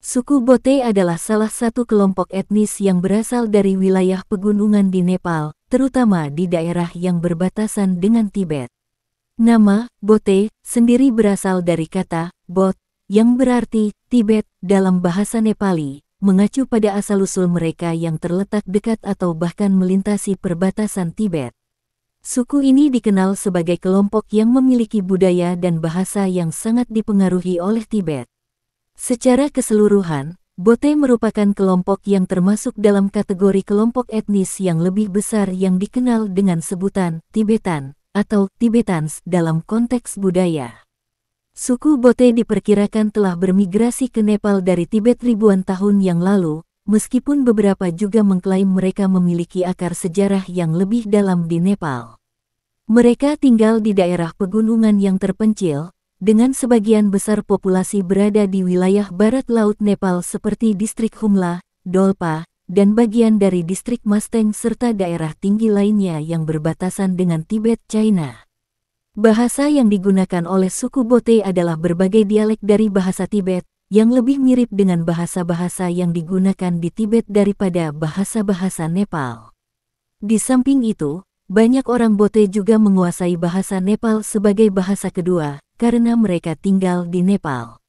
Suku Bote adalah salah satu kelompok etnis yang berasal dari wilayah pegunungan di Nepal, terutama di daerah yang berbatasan dengan Tibet. Nama Bote sendiri berasal dari kata bot, yang berarti Tibet dalam bahasa Nepali, mengacu pada asal-usul mereka yang terletak dekat atau bahkan melintasi perbatasan Tibet. Suku ini dikenal sebagai kelompok yang memiliki budaya dan bahasa yang sangat dipengaruhi oleh Tibet. Secara keseluruhan, Bote merupakan kelompok yang termasuk dalam kategori kelompok etnis yang lebih besar yang dikenal dengan sebutan Tibetan atau Tibetans dalam konteks budaya. Suku Bote diperkirakan telah bermigrasi ke Nepal dari Tibet ribuan tahun yang lalu, meskipun beberapa juga mengklaim mereka memiliki akar sejarah yang lebih dalam di Nepal. Mereka tinggal di daerah pegunungan yang terpencil, dengan sebagian besar populasi berada di wilayah barat laut Nepal seperti distrik Humla, Dolpa, dan bagian dari distrik Masteng serta daerah tinggi lainnya yang berbatasan dengan Tibet, China. Bahasa yang digunakan oleh suku Bote adalah berbagai dialek dari bahasa Tibet, yang lebih mirip dengan bahasa-bahasa yang digunakan di Tibet daripada bahasa-bahasa Nepal. Di samping itu, banyak orang Bote juga menguasai bahasa Nepal sebagai bahasa kedua, karena mereka tinggal di Nepal.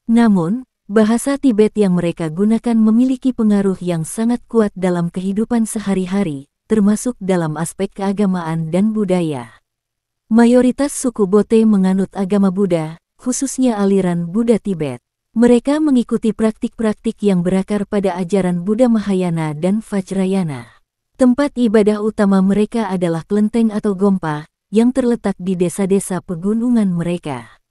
Namun, bahasa Tibet yang mereka gunakan memiliki pengaruh yang sangat kuat dalam kehidupan sehari-hari, termasuk dalam aspek keagamaan dan budaya. Mayoritas suku Bote menganut agama Buddha, khususnya aliran Buddha Tibet. Mereka mengikuti praktik-praktik yang berakar pada ajaran Buddha Mahayana dan Vajrayana. Tempat ibadah utama mereka adalah kelenteng atau gompa, yang terletak di desa-desa pegunungan mereka.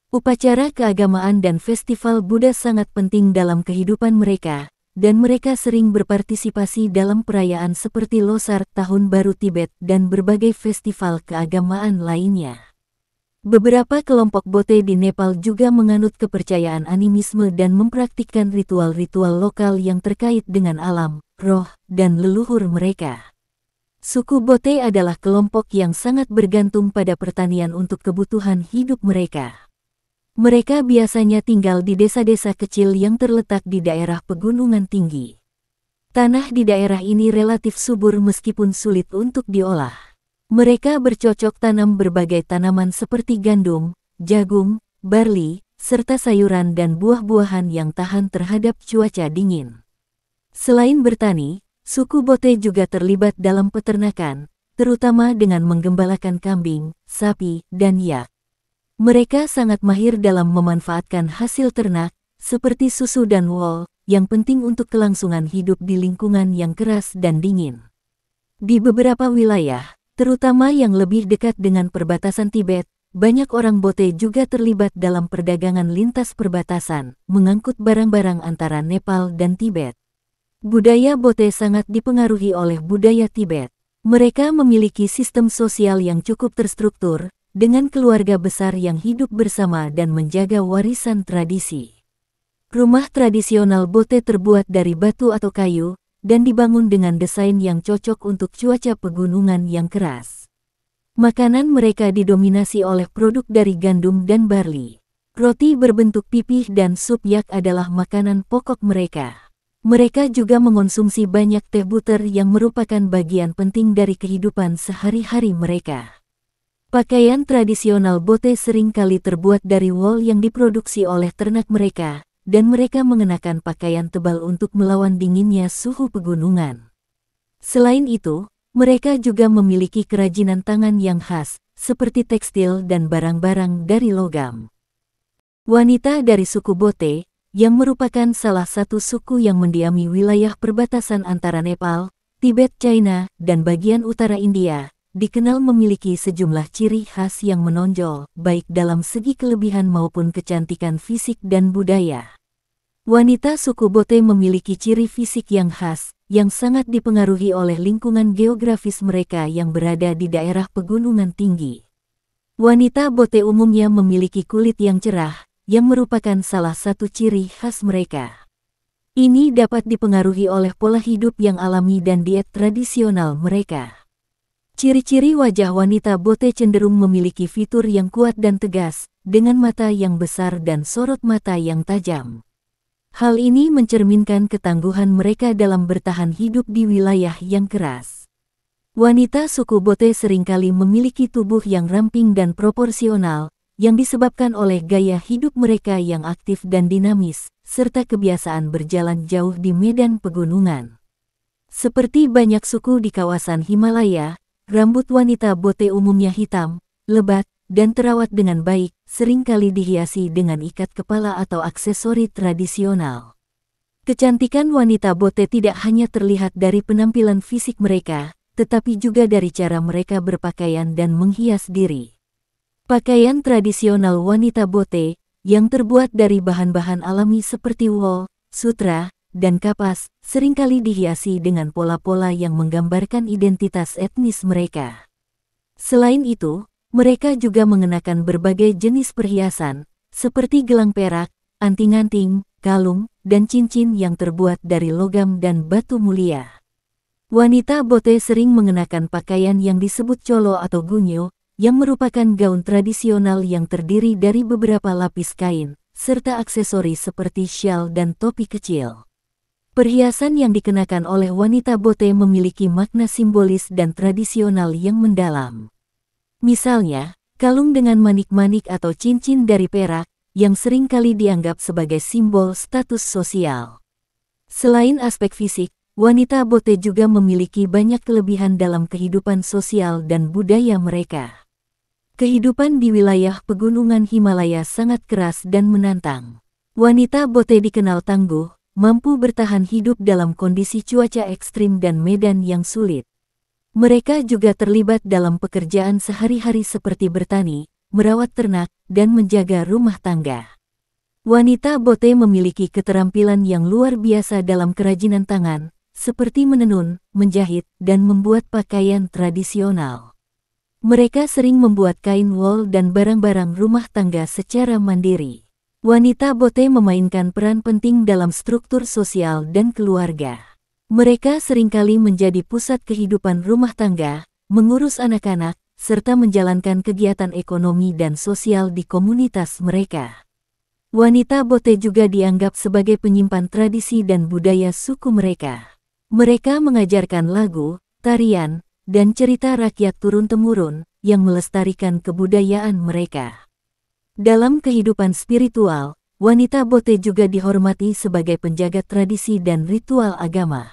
Upacara keagamaan dan festival Buddha sangat penting dalam kehidupan mereka, dan mereka sering berpartisipasi dalam perayaan seperti Losar, Tahun Baru Tibet, dan berbagai festival keagamaan lainnya. Beberapa kelompok Bote di Nepal juga menganut kepercayaan animisme dan mempraktikkan ritual-ritual lokal yang terkait dengan alam, roh, dan leluhur mereka. Suku Bote adalah kelompok yang sangat bergantung pada pertanian untuk kebutuhan hidup mereka. Mereka biasanya tinggal di desa-desa kecil yang terletak di daerah pegunungan tinggi. Tanah di daerah ini relatif subur meskipun sulit untuk diolah. Mereka bercocok tanam berbagai tanaman seperti gandum, jagung, barli, serta sayuran dan buah-buahan yang tahan terhadap cuaca dingin. Selain bertani, suku Bote juga terlibat dalam peternakan, terutama dengan menggembalakan kambing, sapi, dan yak. Mereka sangat mahir dalam memanfaatkan hasil ternak, seperti susu dan wol, yang penting untuk kelangsungan hidup di lingkungan yang keras dan dingin. Di beberapa wilayah, terutama yang lebih dekat dengan perbatasan Tibet, banyak orang Bote juga terlibat dalam perdagangan lintas perbatasan, mengangkut barang-barang antara Nepal dan Tibet. Budaya Bote sangat dipengaruhi oleh budaya Tibet. Mereka memiliki sistem sosial yang cukup terstruktur, dengan keluarga besar yang hidup bersama dan menjaga warisan tradisi. Rumah tradisional Bote terbuat dari batu atau kayu, dan dibangun dengan desain yang cocok untuk cuaca pegunungan yang keras. Makanan mereka didominasi oleh produk dari gandum dan barli. Roti berbentuk pipih dan sup yak adalah makanan pokok mereka. Mereka juga mengonsumsi banyak teh butter yang merupakan bagian penting dari kehidupan sehari-hari mereka. Pakaian tradisional Bote seringkali terbuat dari wol yang diproduksi oleh ternak mereka, dan mereka mengenakan pakaian tebal untuk melawan dinginnya suhu pegunungan. Selain itu, mereka juga memiliki kerajinan tangan yang khas, seperti tekstil dan barang-barang dari logam. Wanita dari suku Bote, yang merupakan salah satu suku yang mendiami wilayah perbatasan antara Nepal, Tibet, China, dan bagian utara India, dikenal memiliki sejumlah ciri khas yang menonjol, baik dalam segi kelebihan maupun kecantikan fisik dan budaya. Wanita suku Bote memiliki ciri fisik yang khas, yang sangat dipengaruhi oleh lingkungan geografis mereka yang berada di daerah pegunungan tinggi. Wanita Bote umumnya memiliki kulit yang cerah, yang merupakan salah satu ciri khas mereka. Ini dapat dipengaruhi oleh pola hidup yang alami dan diet tradisional mereka. Ciri-ciri wajah wanita Bote cenderung memiliki fitur yang kuat dan tegas, dengan mata yang besar dan sorot mata yang tajam. Hal ini mencerminkan ketangguhan mereka dalam bertahan hidup di wilayah yang keras. Wanita suku Bote seringkali memiliki tubuh yang ramping dan proporsional, yang disebabkan oleh gaya hidup mereka yang aktif dan dinamis, serta kebiasaan berjalan jauh di medan pegunungan. Seperti banyak suku di kawasan Himalaya, rambut wanita Bote umumnya hitam, lebat, dan terawat dengan baik, seringkali dihiasi dengan ikat kepala atau aksesori tradisional. Kecantikan wanita Bote tidak hanya terlihat dari penampilan fisik mereka, tetapi juga dari cara mereka berpakaian dan menghias diri. Pakaian tradisional wanita Bote, yang terbuat dari bahan-bahan alami seperti wol, sutra, dan kapas, seringkali dihiasi dengan pola-pola yang menggambarkan identitas etnis mereka. Selain itu, mereka juga mengenakan berbagai jenis perhiasan, seperti gelang perak, anting-anting, kalung, dan cincin yang terbuat dari logam dan batu mulia. Wanita Bote sering mengenakan pakaian yang disebut colo atau gunyo, yang merupakan gaun tradisional yang terdiri dari beberapa lapis kain, serta aksesori seperti syal dan topi kecil. Perhiasan yang dikenakan oleh wanita Bote memiliki makna simbolis dan tradisional yang mendalam. Misalnya, kalung dengan manik-manik atau cincin dari perak, yang seringkali dianggap sebagai simbol status sosial. Selain aspek fisik, wanita Bote juga memiliki banyak kelebihan dalam kehidupan sosial dan budaya mereka. Kehidupan di wilayah pegunungan Himalaya sangat keras dan menantang. Wanita Bote dikenal tangguh, mampu bertahan hidup dalam kondisi cuaca ekstrim dan medan yang sulit. Mereka juga terlibat dalam pekerjaan sehari-hari seperti bertani, merawat ternak, dan menjaga rumah tangga. Wanita Bote memiliki keterampilan yang luar biasa dalam kerajinan tangan, seperti menenun, menjahit, dan membuat pakaian tradisional. Mereka sering membuat kain wol dan barang-barang rumah tangga secara mandiri. Wanita Bote memainkan peran penting dalam struktur sosial dan keluarga. Mereka seringkali menjadi pusat kehidupan rumah tangga, mengurus anak-anak, serta menjalankan kegiatan ekonomi dan sosial di komunitas mereka. Wanita Bote juga dianggap sebagai penyimpan tradisi dan budaya suku mereka. Mereka mengajarkan lagu, tarian, dan cerita rakyat turun-temurun yang melestarikan kebudayaan mereka. Dalam kehidupan spiritual, wanita Bote juga dihormati sebagai penjaga tradisi dan ritual agama.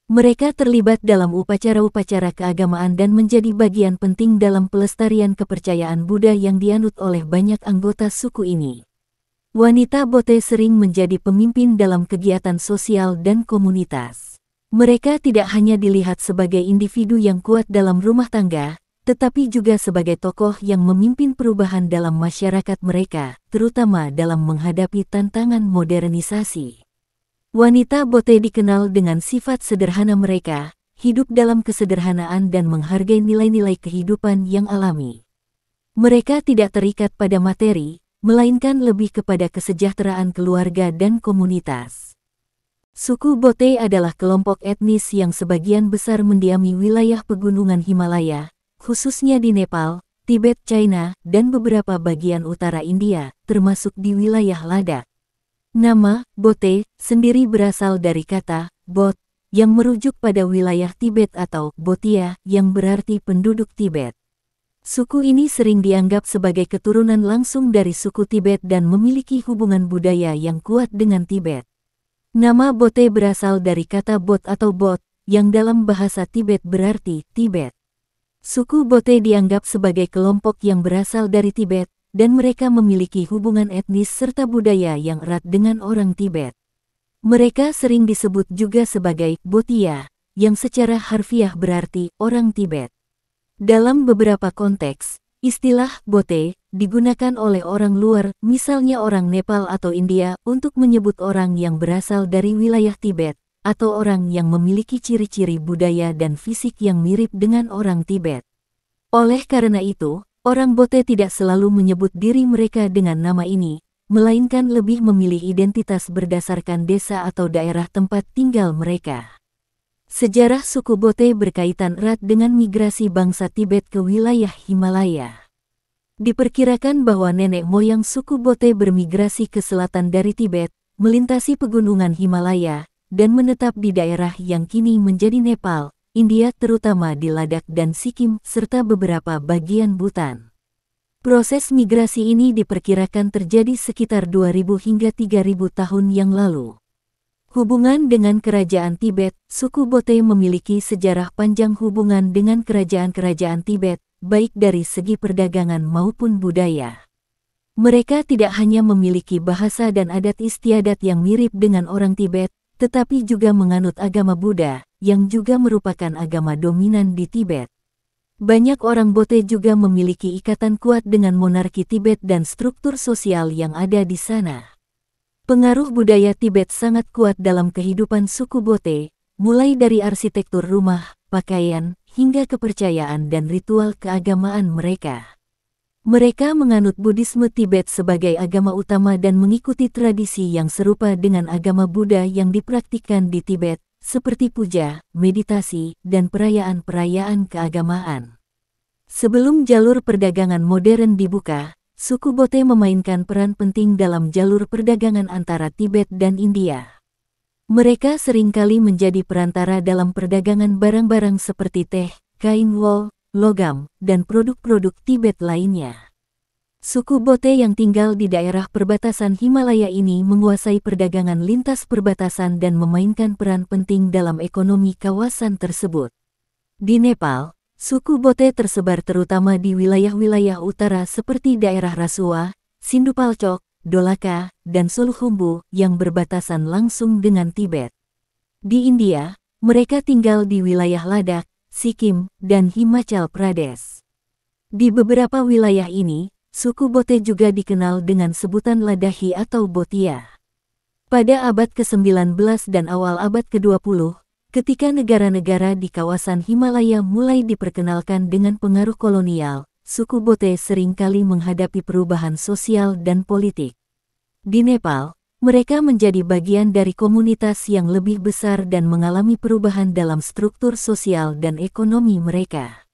Mereka terlibat dalam upacara-upacara keagamaan dan menjadi bagian penting dalam pelestarian kepercayaan Buddha yang dianut oleh banyak anggota suku ini. Wanita Bote sering menjadi pemimpin dalam kegiatan sosial dan komunitas. Mereka tidak hanya dilihat sebagai individu yang kuat dalam rumah tangga, tetapi juga sebagai tokoh yang memimpin perubahan dalam masyarakat mereka, terutama dalam menghadapi tantangan modernisasi. Wanita Bote dikenal dengan sifat sederhana mereka, hidup dalam kesederhanaan dan menghargai nilai-nilai kehidupan yang alami. Mereka tidak terikat pada materi, melainkan lebih kepada kesejahteraan keluarga dan komunitas. Suku Bote adalah kelompok etnis yang sebagian besar mendiami wilayah pegunungan Himalaya, khususnya di Nepal, Tibet, China, dan beberapa bagian utara India, termasuk di wilayah Ladakh. Nama Bote sendiri berasal dari kata Bot, yang merujuk pada wilayah Tibet atau Botia, yang berarti penduduk Tibet. Suku ini sering dianggap sebagai keturunan langsung dari suku Tibet dan memiliki hubungan budaya yang kuat dengan Tibet. Nama Bote berasal dari kata Bot atau Bot, yang dalam bahasa Tibet berarti Tibet. Suku Bote dianggap sebagai kelompok yang berasal dari Tibet, dan mereka memiliki hubungan etnis serta budaya yang erat dengan orang Tibet. Mereka sering disebut juga sebagai Botia, yang secara harfiah berarti orang Tibet. Dalam beberapa konteks, istilah Bote digunakan oleh orang luar, misalnya orang Nepal atau India, untuk menyebut orang yang berasal dari wilayah Tibet, atau orang yang memiliki ciri-ciri budaya dan fisik yang mirip dengan orang Tibet. Oleh karena itu, orang Bote tidak selalu menyebut diri mereka dengan nama ini, melainkan lebih memilih identitas berdasarkan desa atau daerah tempat tinggal mereka. Sejarah suku Bote berkaitan erat dengan migrasi bangsa Tibet ke wilayah Himalaya. Diperkirakan bahwa nenek moyang suku Bote bermigrasi ke selatan dari Tibet, melintasi pegunungan Himalaya, dan menetap di daerah yang kini menjadi Nepal, India terutama di Ladakh dan Sikkim, serta beberapa bagian Bhutan. Proses migrasi ini diperkirakan terjadi sekitar 2000 hingga 3000 tahun yang lalu. Hubungan dengan Kerajaan Tibet, suku Bote memiliki sejarah panjang hubungan dengan kerajaan-kerajaan Tibet, baik dari segi perdagangan maupun budaya. Mereka tidak hanya memiliki bahasa dan adat istiadat yang mirip dengan orang Tibet, tetapi juga menganut agama Buddha, yang juga merupakan agama dominan di Tibet. Banyak orang Bote juga memiliki ikatan kuat dengan monarki Tibet dan struktur sosial yang ada di sana. Pengaruh budaya Tibet sangat kuat dalam kehidupan suku Bote, mulai dari arsitektur rumah, pakaian, hingga kepercayaan dan ritual keagamaan mereka. Mereka menganut Buddhisme Tibet sebagai agama utama dan mengikuti tradisi yang serupa dengan agama Buddha yang dipraktikkan di Tibet, seperti puja, meditasi, dan perayaan-perayaan keagamaan. Sebelum jalur perdagangan modern dibuka, suku Bote memainkan peran penting dalam jalur perdagangan antara Tibet dan India. Mereka seringkali menjadi perantara dalam perdagangan barang-barang seperti teh, kain wol, logam, dan produk-produk Tibet lainnya. Suku Bote yang tinggal di daerah perbatasan Himalaya ini menguasai perdagangan lintas perbatasan dan memainkan peran penting dalam ekonomi kawasan tersebut. Di Nepal, suku Bote tersebar terutama di wilayah-wilayah utara seperti daerah Rasuwa, Sindupalchok, Dolaka, dan Solukhumbu yang berbatasan langsung dengan Tibet. Di India, mereka tinggal di wilayah Ladakh, Sikkim, dan Himachal Pradesh. Di beberapa wilayah ini, suku Bote juga dikenal dengan sebutan Ladakhi atau Botia. Pada abad ke-19 dan awal abad ke-20, ketika negara-negara di kawasan Himalaya mulai diperkenalkan dengan pengaruh kolonial, suku Bote seringkali menghadapi perubahan sosial dan politik. Di Nepal, mereka menjadi bagian dari komunitas yang lebih besar dan mengalami perubahan dalam struktur sosial dan ekonomi mereka.